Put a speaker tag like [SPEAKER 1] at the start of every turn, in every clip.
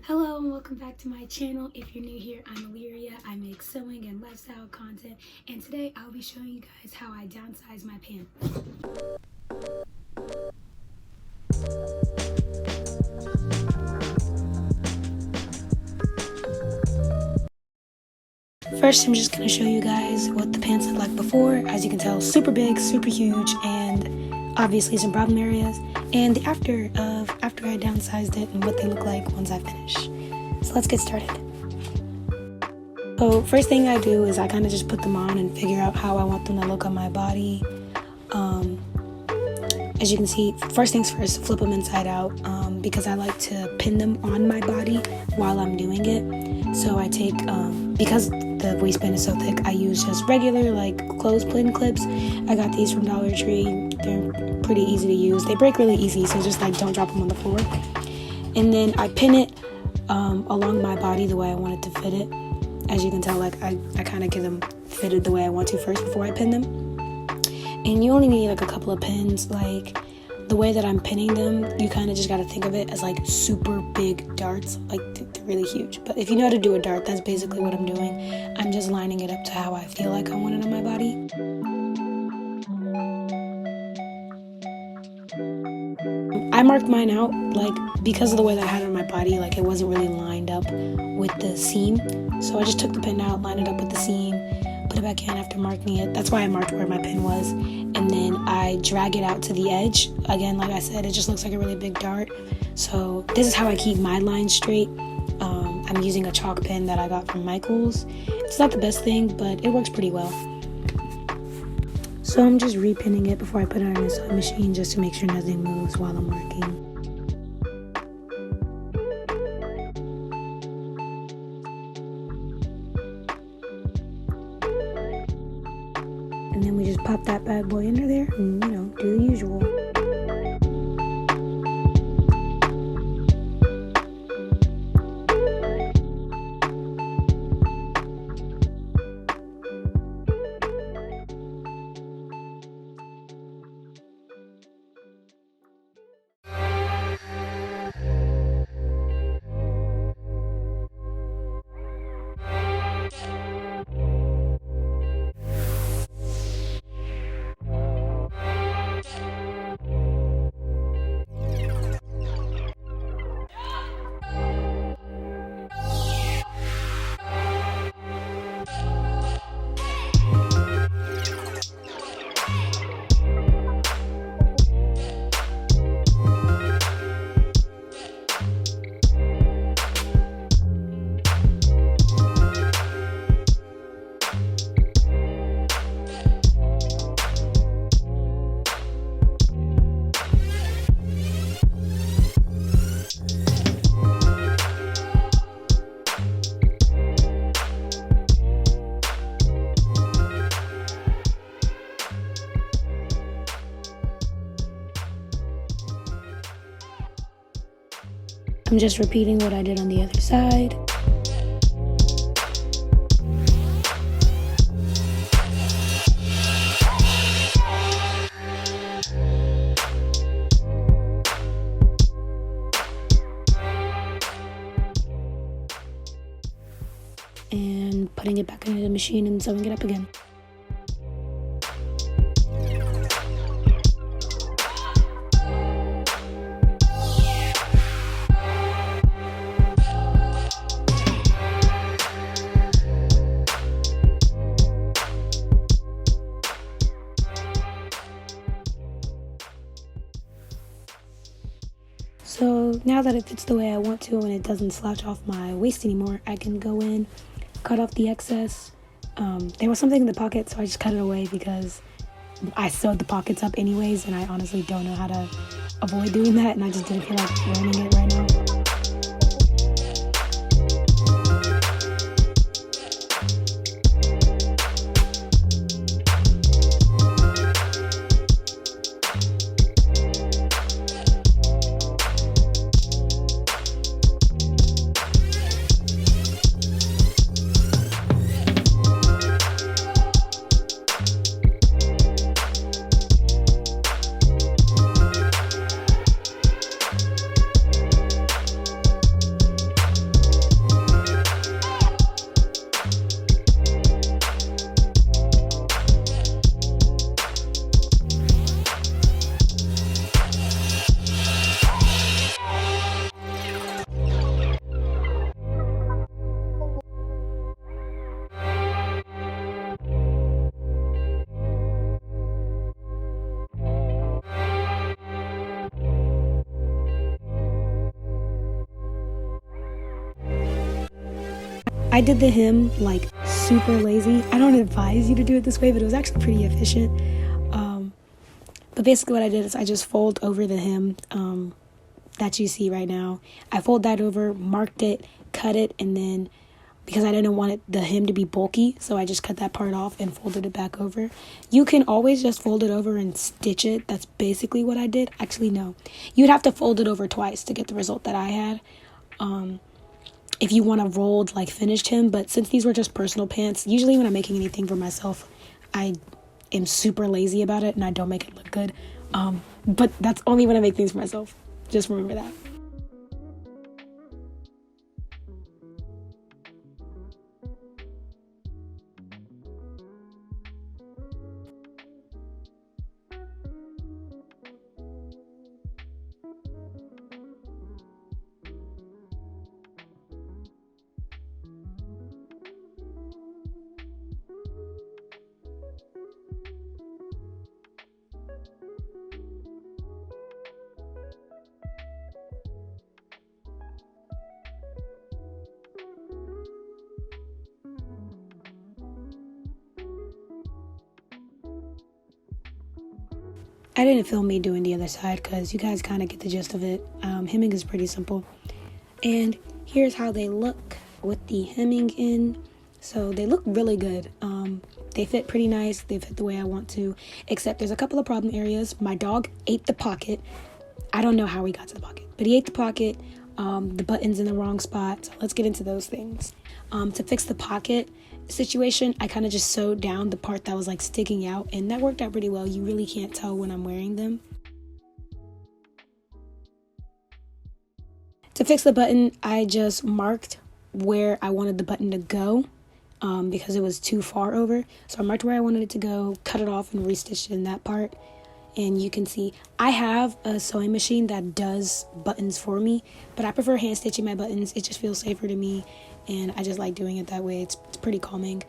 [SPEAKER 1] Hello and welcome back to my channel. If you're new here, I'm Allyria. I make sewing and lifestyle content, and today I'll be showing you guys how I downsize my pants. First, I'm just going to show you guys what the pants look like before. As you can tell, super big, super huge, and obviously some problem areas. And the after I downsized it and what they look like once I finish. So let's get started. So first thing I do is I kind of just put them on and figure out how I want them to look on my body. As you can see, first things first, flip them inside out because I like to pin them on my body while I'm doing it. So I take, because the waistband is so thick, I use just regular like clothespin clips. I got these from Dollar Tree. They're pretty easy to use. They break really easy, so just like don't drop them on the floor. And then I pin it along my body the way I want it to fit it. As you can tell, like I kind of get them fitted the way I want to first before I pin them. And you only need like a couple of pins. Like the way that I'm pinning them, you kind of just got to think of it as like super big darts. Like they're really huge. But if you know how to do a dart, that's basically what I'm doing. I'm just lining it up to how I feel like I want it on my body. I marked mine out, like, because of the way that I had it on my body, like, it wasn't really lined up with the seam. So I just took the pin out, lined it up with the seam, put it back in after marking it. That's why I marked where my pin was. And then I drag it out to the edge. Again, like I said, it just looks like a really big dart. So this is how I keep my line straight. I'm using a chalk pen that I got from Michael's. It's not the best thing, but it works pretty well. So I'm just repinning it before I put it on the sewing machine just to make sure nothing moves while I'm working. And then we just pop that bad boy under there and, do the usual. I'm just repeating what I did on the other side. And putting it back into the machine and sewing it up again. So now that it fits the way I want to and it doesn't slouch off my waist anymore, I can go in, cut off the excess. There was something in the pocket, so I just cut it away because I sewed the pockets up anyways, and I honestly don't know how to avoid doing that, and I just didn't feel like learning it right now. I did the hem like super lazy. I don't advise you to do it this way, but it was actually pretty efficient. But basically what I did is I just fold over the hem that you see right now. I fold that over, marked it, cut it, and then because I didn't want the hem to be bulky, so I just cut that part off and folded it back over. You can always just fold it over and stitch it. That's basically what I did. Actually, no. You'd have to fold it over twice to get the result that I had. If you want a rolled, like, finished hem, but since these were just personal pants, usually when I'm making anything for myself, I am super lazy about it and I don't make it look good. But that's only when I make things for myself. Just remember that. I didn't film me doing the other side because you guys kind of get the gist of it. Hemming is pretty simple. And here's how they look with the hemming in. So they look really good. They fit pretty nice. They fit the way I want to, except there's a couple of problem areas. My dog ate the pocket. I don't know how he got to the pocket, but he ate the pocket. The button's in the wrong spot. So let's get into those things. To fix the pocket situation, I kind of just sewed down the part that was like sticking out, and that worked out pretty well. You really can't tell when I'm wearing them. To fix the button, I just marked where I wanted the button to go because it was too far over. So I marked where I wanted it to go, cut it off, and restitched it in that part. And you can see I have a sewing machine that does buttons for me, but I prefer hand stitching my buttons. It just feels safer to me, and I just like doing it that way. It's pretty calming.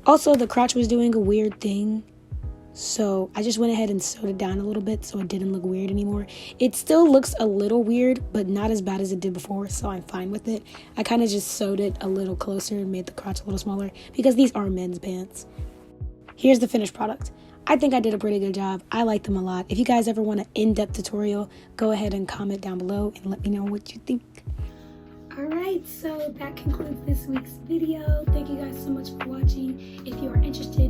[SPEAKER 1] Also, the crotch was doing a weird thing, so I just went ahead and sewed it down a little bit so it didn't look weird anymore. It still looks a little weird, but not as bad as it did before, so I'm fine with it. I kind of just sewed it a little closer and made the crotch a little smaller because these are men's pants. Here's the finished product. I think I did a pretty good job. I like them a lot. If you guys ever want an in-depth tutorial, go ahead and comment down below and let me know what you think. Alright, so that concludes this week's video. Thank you guys so much for watching. If you are interested